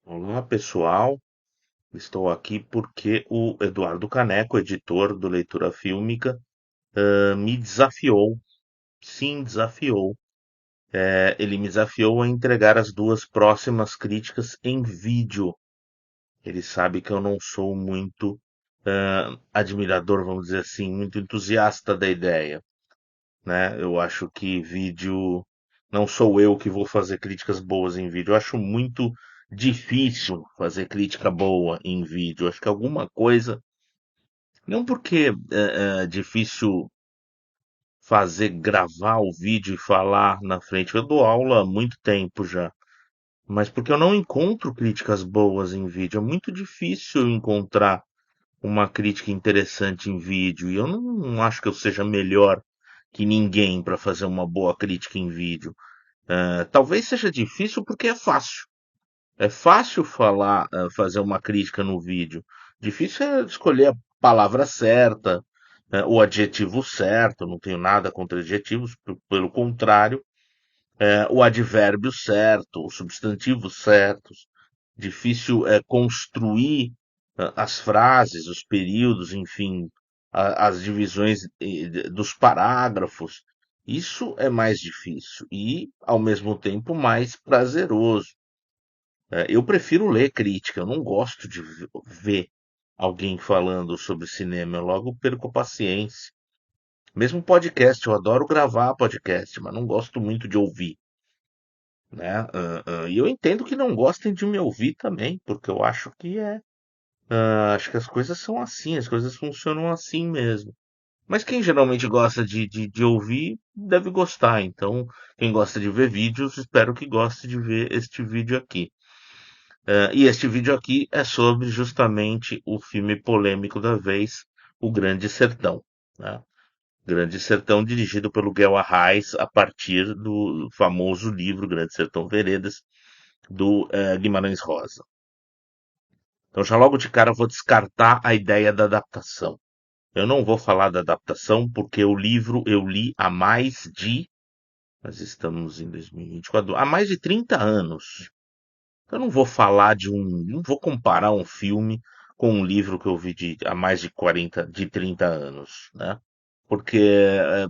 Olá, pessoal. Estou aqui porque o Eduardo Caneco, editor do Leitura Fílmica, me desafiou. Sim, desafiou. Ele me desafiou a entregar as duas próximas críticas em vídeo. Ele sabe que eu não sou muito admirador, vamos dizer assim, muito entusiasta da ideia, né? Eu acho que vídeo não sou eu que vou fazer críticas boas em vídeo. Eu acho muito difícil fazer crítica boa em vídeo. Eu acho que alguma coisa, não porque é difícil fazer gravar o vídeo e falar na frente. Eu dou aula há muito tempo já, mas porque eu não encontro críticas boas em vídeo. É muito difícil encontrar uma crítica interessante em vídeo. E eu não acho que eu seja melhor que ninguém para fazer uma boa crítica em vídeo. Talvez seja difícil porque é fácil. É fácil falar, fazer uma crítica no vídeo. Difícil é escolher a palavra certa, o adjetivo certo. Não tenho nada contra adjetivos, pelo contrário, o advérbio certo, os substantivos certos. Difícil é construir as frases, os períodos, enfim, as divisões dos parágrafos. Isso é mais difícil e, ao mesmo tempo, mais prazeroso. Eu prefiro ler crítica, eu não gosto de ver alguém falando sobre cinema, eu logo perco a paciência. Mesmo podcast, eu adoro gravar podcast, mas não gosto muito de ouvir, né? E eu entendo que não gostem de me ouvir também, porque eu acho que acho que as coisas são assim, as coisas funcionam assim mesmo. Mas quem geralmente gosta de ouvir deve gostar. Então, quem gosta de ver vídeos, espero que goste de ver este vídeo aqui. E este vídeo aqui é sobre justamente o filme polêmico da vez, O Grande Sertão, né? Grande Sertão, dirigido pelo Guel Arraes, a partir do famoso livro Grande Sertão Veredas, do Guimarães Rosa. Então, já logo de cara, eu vou descartar a ideia da adaptação. Eu não vou falar da adaptação, porque o livro eu li há mais de. Nós estamos em 2024, há mais de 30 anos. Eu não vou falar de um. Não vou comparar um filme com um livro que eu vi há mais de 40, de 30 anos, né? Porque,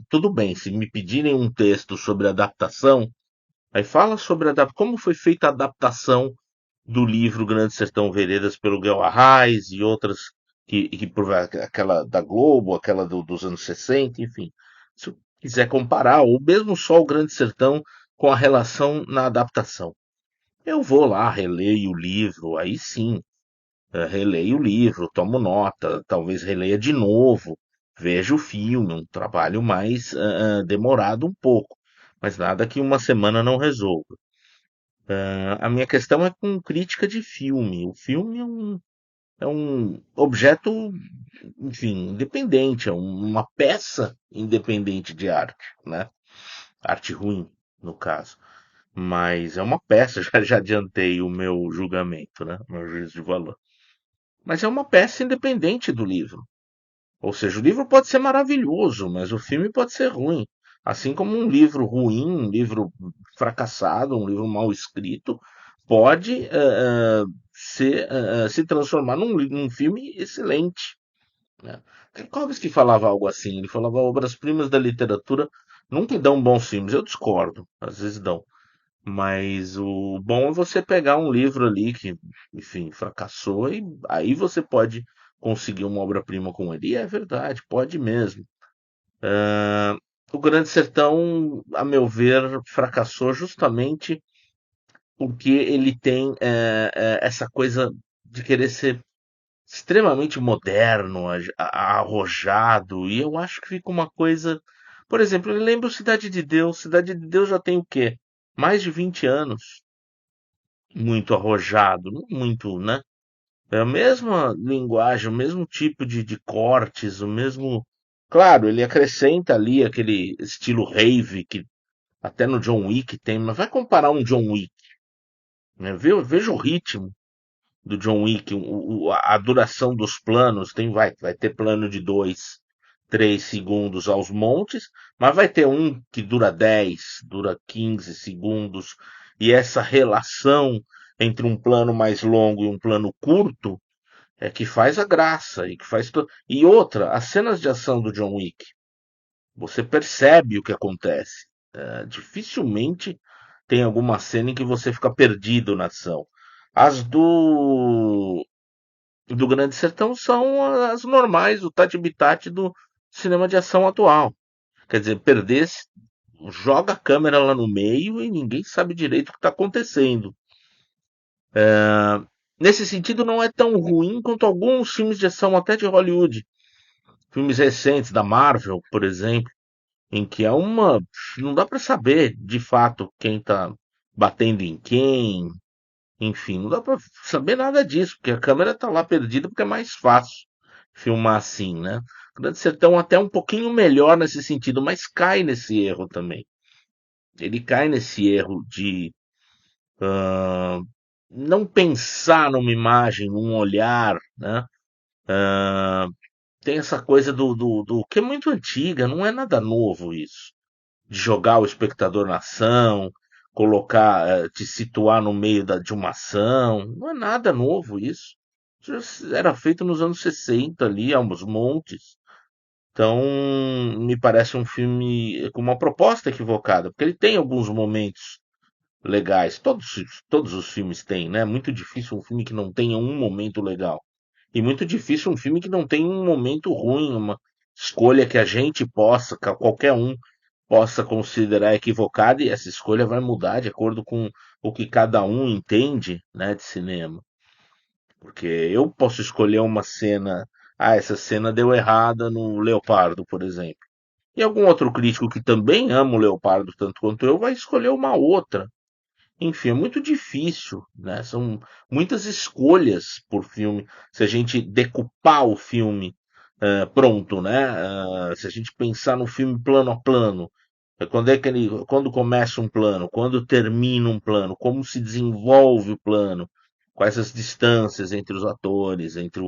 tudo bem, se me pedirem um texto sobre adaptação, aí fala sobre como foi feita a adaptação do livro Grande Sertão Veredas pelo Guel Arraes e outras aquela da Globo, aquela dos anos 60, enfim. Se eu quiser comparar, ou mesmo só o Grande Sertão com a relação na adaptação. Eu vou lá, releio o livro, aí sim, releio o livro, tomo nota, talvez releia de novo, veja o filme, um trabalho mais demorado um pouco, mas nada que uma semana não resolva. A minha questão é com crítica de filme. O filme é um objeto, enfim, independente, é uma peça independente de arte, né? Arte ruim, no caso. Mas é uma peça, já adiantei o meu julgamento, né? Meu juízo de valor. Mas é uma peça independente do livro. Ou seja, o livro pode ser maravilhoso, mas o filme pode ser ruim. Assim como um livro ruim, um livro fracassado, um livro mal escrito, pode se transformar num filme excelente, né? Tarkovsky falava algo assim, ele falava obras-primas da literatura nunca dão bons filmes. Eu discordo, às vezes dão. Mas o bom é você pegar um livro ali que, enfim, fracassou e aí você pode conseguir uma obra-prima com ele. E é verdade, pode mesmo. O Grande Sertão, a meu ver, fracassou justamente porque ele tem essa coisa de querer ser extremamente moderno, arrojado, e eu acho que fica uma coisa. Por exemplo, eu lembro Cidade de Deus. Cidade de Deus já tem o quê? Mais de 20 anos. Muito arrojado, não muito, né? É a mesma linguagem, o mesmo tipo de cortes, o mesmo. Claro, ele acrescenta ali aquele estilo rave que até no John Wick tem, mas vai comparar um John Wick, né? Veja o ritmo do John Wick, a duração dos planos, vai ter plano de 2, 3 segundos aos montes, mas vai ter um que dura 10, dura 15 segundos, e essa relação entre um plano mais longo e um plano curto é que faz a graça e que faz e outra, as cenas de ação do John Wick, você percebe o que acontece. Dificilmente tem alguma cena em que você fica perdido na ação. As do Grande Sertão são as normais, o tati-bitate do cinema de ação atual. Quer dizer, perder, joga a câmera lá no meio e ninguém sabe direito o que está acontecendo. Nesse sentido, não é tão ruim quanto alguns filmes de ação, até de Hollywood. Filmes recentes, da Marvel, por exemplo, em que é uma. Não dá para saber de fato quem está batendo em quem, enfim, não dá para saber nada disso, porque a câmera está lá perdida porque é mais fácil filmar assim, né? Grande Sertão até um pouquinho melhor nesse sentido, mas cai nesse erro também. Ele cai nesse erro de ah, não pensar numa imagem, num olhar, né? Ah, tem essa coisa do que é muito antiga, não é nada novo isso. De jogar o espectador na ação, colocar, te situar no meio de uma ação, não é nada novo isso. Isso já era feito nos anos 60 ali, aos montes. Então, me parece um filme com uma proposta equivocada, porque ele tem alguns momentos legais. Todos os filmes têm, né? Muito difícil um filme que não tenha um momento legal. E muito difícil um filme que não tenha um momento ruim, uma escolha que a gente possa, que qualquer um possa considerar equivocada, e essa escolha vai mudar de acordo com o que cada um entende, né, de cinema. Porque eu posso escolher uma cena, essa cena deu errada no Leopardo, por exemplo. E algum outro crítico que também ama o Leopardo tanto quanto eu vai escolher uma outra. Enfim, é muito difícil, né? São muitas escolhas por filme. Se a gente decupar o filme pronto, né? Se a gente pensar no filme plano a plano, quando começa um plano, quando termina um plano, como se desenvolve o plano, quais as distâncias entre os atores, entre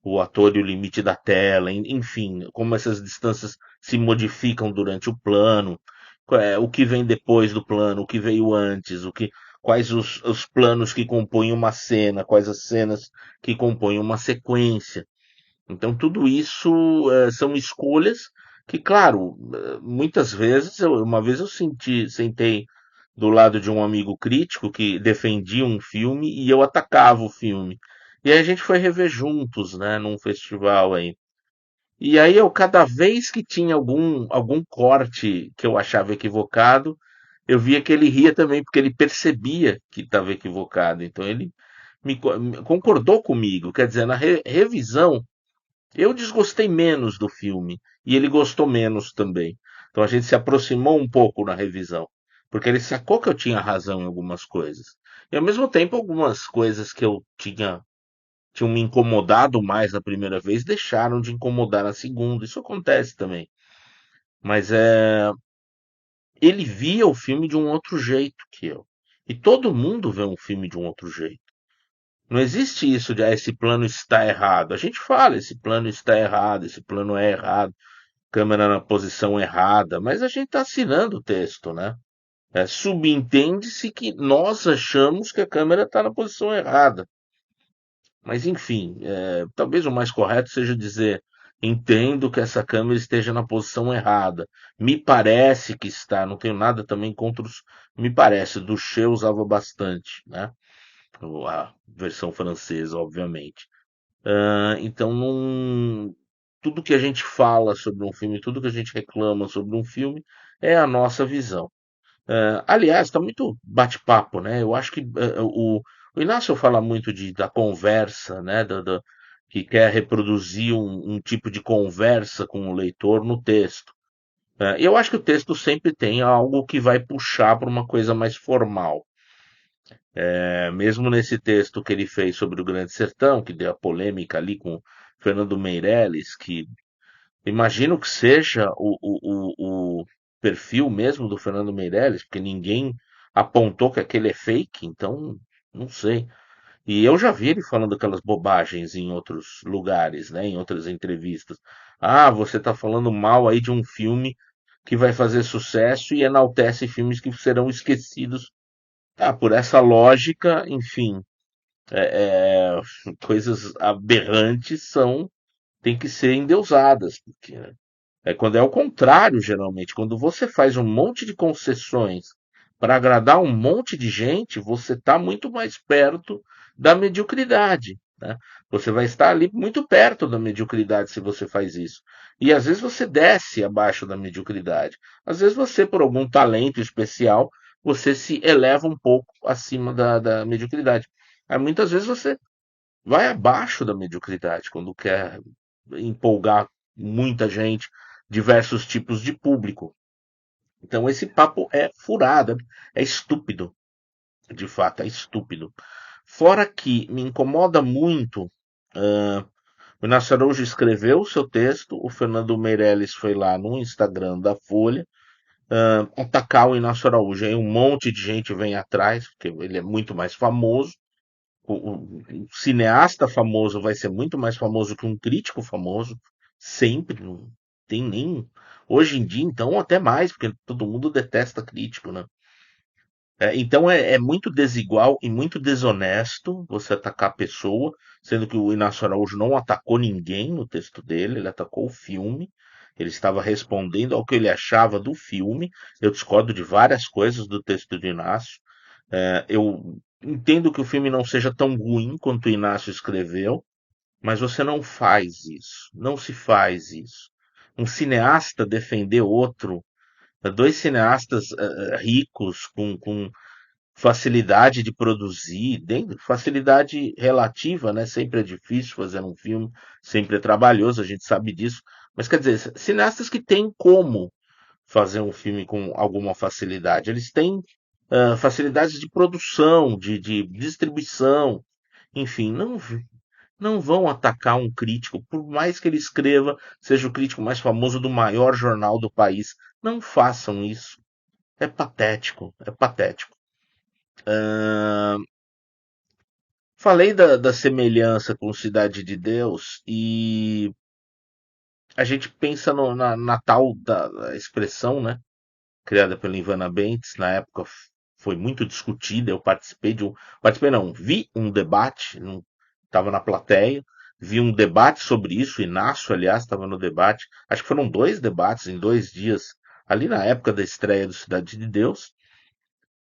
o ator e o limite da tela, enfim, como essas distâncias se modificam durante o plano, o que vem depois do plano, o que veio antes, quais os planos que compõem uma cena, quais as cenas que compõem uma sequência. Então, tudo isso são escolhas que, claro, muitas vezes, uma vez eu sentei do lado de um amigo crítico que defendia um filme e eu atacava o filme. E aí a gente foi rever juntos, né, num festival aí. E aí eu, cada vez que tinha algum corte que eu achava equivocado, eu via que ele ria também, porque ele percebia que estava equivocado. Então ele me concordou comigo. Quer dizer, na revisão, eu desgostei menos do filme e ele gostou menos também. Então a gente se aproximou um pouco na revisão, porque ele sacou que eu tinha razão em algumas coisas. E ao mesmo tempo algumas coisas que eu tinham me incomodado mais na primeira vez deixaram de incomodar na segunda. Isso acontece também. Mas ele via o filme de um outro jeito que eu. E todo mundo vê um filme de um outro jeito. Não existe isso de esse plano está errado. A gente fala, esse plano está errado, esse plano é errado, câmera na posição errada, mas a gente está assinando o texto, né? Subentende-se que nós achamos que a câmera está na posição errada. Mas enfim, talvez o mais correto seja dizer: entendo que essa câmera esteja na posição errada. Me parece que está. Não tenho nada também contra os. Me parece. Duché usava bastante, né? A versão francesa, obviamente. Então, tudo que a gente fala sobre um filme, tudo que a gente reclama sobre um filme é a nossa visão. Aliás, está muito bate-papo, né? Eu acho que o Inácio fala muito da conversa, né? Que quer reproduzir um tipo de conversa com o leitor no texto. E eu acho que o texto sempre tem algo que vai puxar para uma coisa mais formal. Mesmo nesse texto que ele fez sobre o Grande Sertão, que deu a polêmica ali com Fernando Meirelles, que imagino que seja o perfil mesmo do Fernando Meirelles, porque ninguém apontou que aquele é fake, então não sei. E eu já vi ele falando aquelas bobagens em outros lugares, né, em outras entrevistas. Ah, você está falando mal aí de um filme que vai fazer sucesso e enaltece filmes que serão esquecidos por essa lógica, enfim, é, coisas aberrantes têm que ser endeusadas, porque é quando é o contrário, geralmente. Quando você faz um monte de concessões para agradar um monte de gente, você está muito mais perto da mediocridade, né? Você vai estar ali muito perto da mediocridade se você faz isso. E às vezes você desce abaixo da mediocridade. Às vezes você, por algum talento especial, você se eleva um pouco acima da mediocridade. Aí muitas vezes você vai abaixo da mediocridade quando quer empolgar muita gente, diversos tipos de público. Então esse papo é furado, é estúpido, de fato, é estúpido. Fora que me incomoda muito, o Inácio Araújo escreveu o seu texto, o Fernando Meirelles foi lá no Instagram da Folha atacar o Inácio Araújo. Aí um monte de gente vem atrás, porque ele é muito mais famoso. O cineasta famoso vai ser muito mais famoso que um crítico famoso, sempre, não tem nem. Hoje em dia, então, até mais, porque todo mundo detesta crítico, né? Então é muito desigual e muito desonesto você atacar a pessoa, sendo que o Inácio Araújo não atacou ninguém no texto dele, ele atacou o filme, ele estava respondendo ao que ele achava do filme. Eu discordo de várias coisas do texto do Inácio. Eu entendo que o filme não seja tão ruim quanto o Inácio escreveu, mas você não faz isso, não se faz isso. Um cineasta defender outro, dois cineastas ricos com facilidade de produzir, facilidade relativa, né? Sempre é difícil fazer um filme, sempre é trabalhoso, a gente sabe disso. Mas quer dizer, cineastas que têm como fazer um filme com alguma facilidade, eles têm facilidades de produção, de distribuição, enfim, não vão atacar um crítico, por mais que ele escreva, seja o crítico mais famoso do maior jornal do país. Não façam isso. É patético, é patético. Falei da semelhança com Cidade de Deus e a gente pensa na tal da expressão, né, criada pela Ivana Bentes, na época foi muito discutida, eu participei não, vi um debate, estava na plateia, vi um debate sobre isso, o Inácio, aliás, estava no debate, acho que foram dois debates em 2 dias, ali na época da estreia do Cidade de Deus,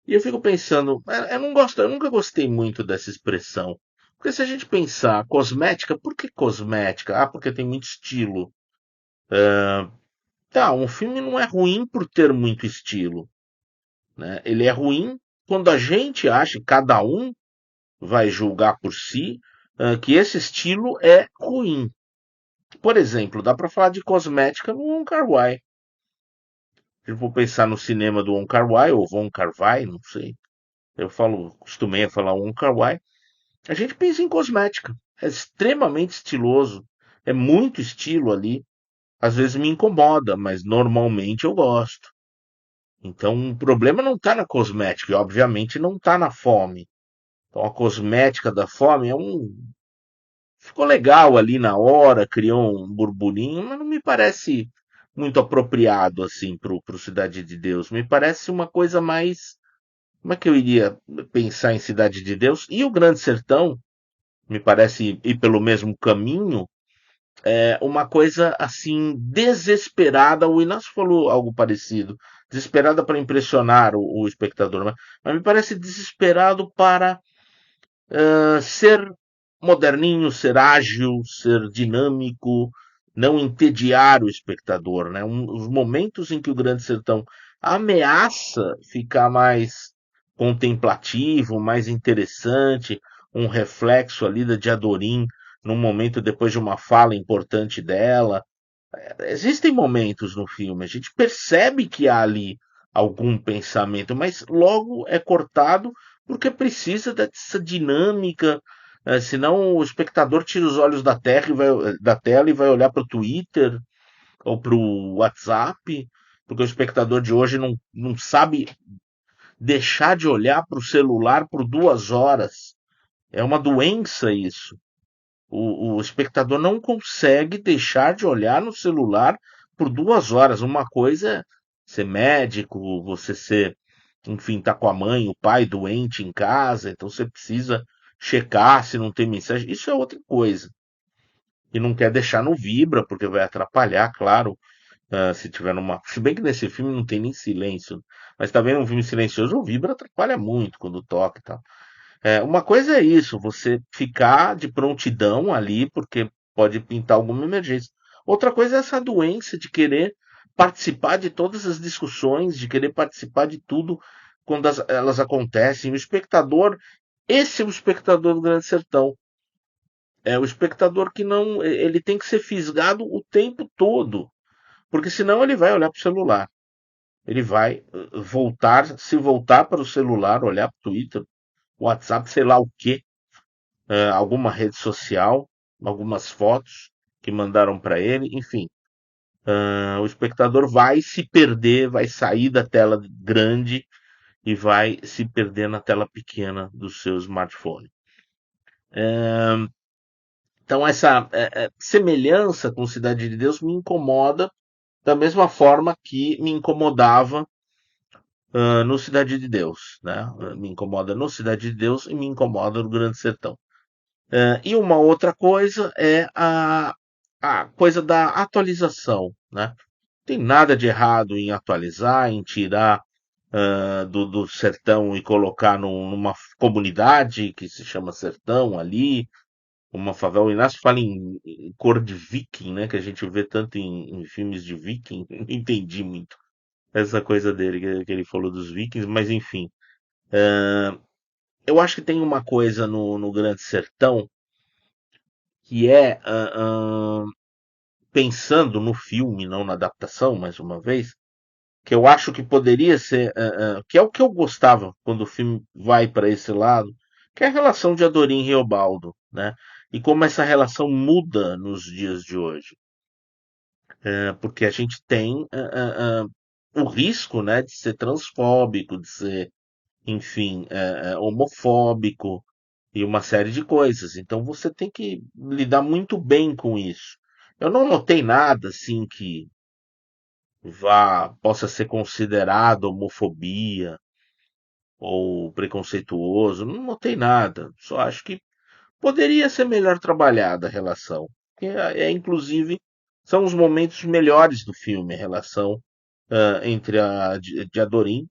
e eu fico pensando, eu não gosto, eu nunca gostei muito dessa expressão. Porque se a gente pensar cosmética, por que cosmética? Ah, porque tem muito estilo. Tá, um filme não é ruim por ter muito estilo, né? Ele é ruim quando a gente acha, cada um vai julgar por si, que esse estilo é ruim. Por exemplo, dá para falar de cosmética no Wong Kar-wai. Se eu for pensar no cinema do Wong Kar-wai ou Wong Kar-wai, não sei. Costumei a falar Wong Kar-wai. A gente pensa em cosmética. É extremamente estiloso. É muito estilo ali. Às vezes me incomoda, mas normalmente eu gosto. Então o problema não está na cosmética, e obviamente não está na fome. Então a cosmética da fome ficou legal ali na hora, criou um burburinho, mas não me parece muito apropriado assim pro Cidade de Deus. Me parece uma coisa mais. Como é que eu iria pensar em Cidade de Deus? E o Grande Sertão, me parece ir pelo mesmo caminho, uma coisa assim desesperada. O Inácio falou algo parecido, desesperada para impressionar o espectador, mas me parece desesperado para ser moderninho, ser ágil, ser dinâmico, não entediar o espectador, né? Os momentos em que o Grande Sertão ameaça ficar mais contemplativo, mais interessante, um reflexo ali da Diadorim num momento depois de uma fala importante dela. Existem momentos no filme, a gente percebe que há ali algum pensamento, mas logo é cortado porque precisa dessa dinâmica, senão o espectador tira os olhos da tela e vai olhar para o Twitter ou para o WhatsApp, porque o espectador de hoje não sabe deixar de olhar para o celular por 2 horas. É uma doença isso. O espectador não consegue deixar de olhar no celular por 2 horas. Uma coisa é ser médico, você ser enfim, tá com a mãe, o pai doente em casa, então você precisa checar se não tem mensagem. Isso é outra coisa. E não quer deixar no vibra, porque vai atrapalhar, claro, se tiver numa. Se bem que nesse filme não tem nem silêncio. Mas tá vendo um filme silencioso, o vibra atrapalha muito quando toca e tal. Uma coisa é isso, você ficar de prontidão ali, porque pode pintar alguma emergência. Outra coisa é essa doença de querer participar de todas as discussões, de querer participar de tudo quando elas acontecem. O espectador, esse é o espectador do Grande Sertão. É o espectador que não, ele tem que ser fisgado o tempo todo, porque senão ele vai olhar para o celular. Ele vai voltar, se voltar para o celular, olhar para o Twitter, WhatsApp, sei lá o quê, alguma rede social, algumas fotos que mandaram para ele, enfim. O espectador vai se perder, vai sair da tela grande e vai se perder na tela pequena do seu smartphone. Então, essa semelhança com Cidade de Deus me incomoda da mesma forma que me incomodava no Cidade de Deus. Né? Me incomoda no Cidade de Deus e me incomoda no Grande Sertão. E uma outra coisa é a coisa da atualização. Né? Não tem nada de errado em atualizar, em tirar do sertão e colocar numa comunidade que se chama sertão ali, uma favela. O Inácio fala em cor de viking, né? Que a gente vê tanto em filmes de viking. Não entendi muito essa coisa dele, que ele falou dos vikings, mas enfim. Eu acho que tem uma coisa no Grande Sertão que é, pensando no filme, não na adaptação, mais uma vez, que eu acho que poderia ser, que é o que eu gostava quando o filme vai para esse lado, que é a relação de Adorim e Reobaldo, né? E como essa relação muda nos dias de hoje. Porque a gente tem o risco, né, de ser transfóbico, de ser, enfim, homofóbico e uma série de coisas. Então você tem que lidar muito bem com isso. Eu não notei nada assim que possa ser considerado homofobia ou preconceituoso. Não notei nada. Só acho que poderia ser melhor trabalhada a relação. Inclusive, são os momentos melhores do filme, a relação entre de Adorim,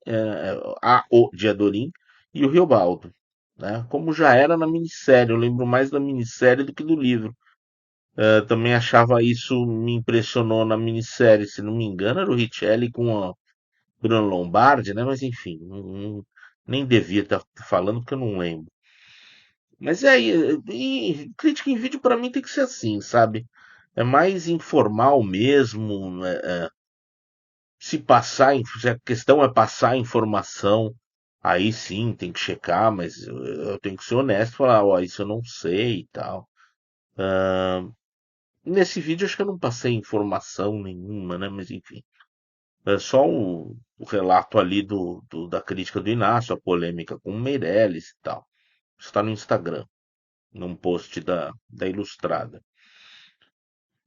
o de Adorim e o Riobaldo. Né? Como já era na minissérie, eu lembro mais da minissérie do que do livro. Também achava isso, me impressionou na minissérie, se não me engano, era o Richelli com a Bruno Lombardi, né? Mas enfim, nem devia estar falando porque eu não lembro. Mas e crítica em vídeo para mim tem que ser assim, sabe? É mais informal mesmo. Se a questão é passar informação, aí sim tem que checar, mas eu tenho que ser honesto e falar, ó, isso eu não sei e tal. Nesse vídeo acho que eu não passei informação nenhuma, né? Mas enfim. É só o relato ali da crítica do Inácio, a polêmica com o Meirelles e tal. Está no Instagram, num post da Ilustrada.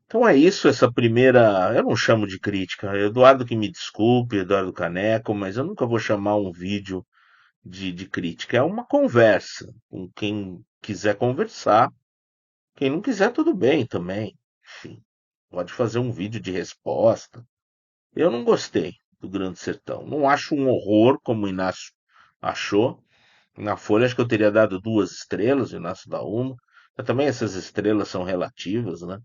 Então é isso, essa primeira. Eu não chamo de crítica. Eduardo que me desculpe, Eduardo Caneco, mas eu nunca vou chamar um vídeo de crítica. É uma conversa com quem quiser conversar. Quem não quiser, tudo bem também. Enfim, pode fazer um vídeo de resposta. Eu não gostei do Grande Sertão. Não acho um horror, como o Inácio achou. Na Folha, acho que eu teria dado 2 estrelas, o Inácio dá uma. Mas também essas estrelas são relativas, né?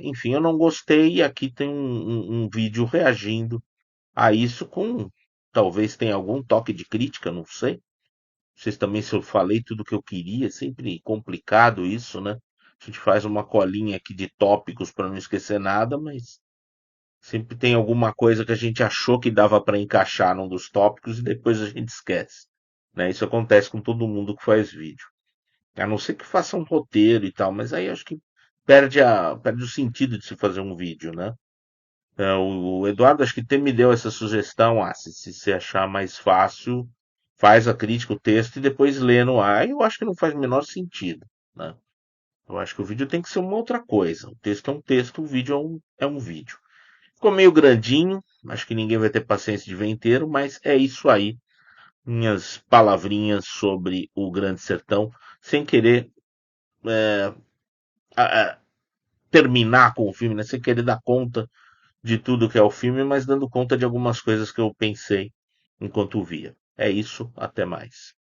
Enfim, eu não gostei e aqui tem um vídeo reagindo a isso com. Talvez tenha algum toque de crítica, não sei. Não sei se também se eu falei tudo o que eu queria, sempre complicado isso, né? A gente faz uma colinha aqui de tópicos para não esquecer nada, mas sempre tem alguma coisa que a gente achou que dava para encaixar num dos tópicos e depois a gente esquece. Né? Isso acontece com todo mundo que faz vídeo. A não ser que faça um roteiro e tal, mas aí acho que perde o sentido de se fazer um vídeo, né? O Eduardo acho que até me deu essa sugestão, se você achar mais fácil, faz a crítica, o texto e depois lê no ar. Eu acho que não faz o menor sentido, né? Eu acho que o vídeo tem que ser uma outra coisa. O texto é um texto, o vídeo é um vídeo. Ficou meio grandinho, acho que ninguém vai ter paciência de ver inteiro, mas é isso aí. Minhas palavrinhas sobre o Grande Sertão, sem querer a- a- terminar com o filme, né? Sem querer dar conta de tudo que é o filme, mas dando conta de algumas coisas que eu pensei enquanto via. É isso, até mais.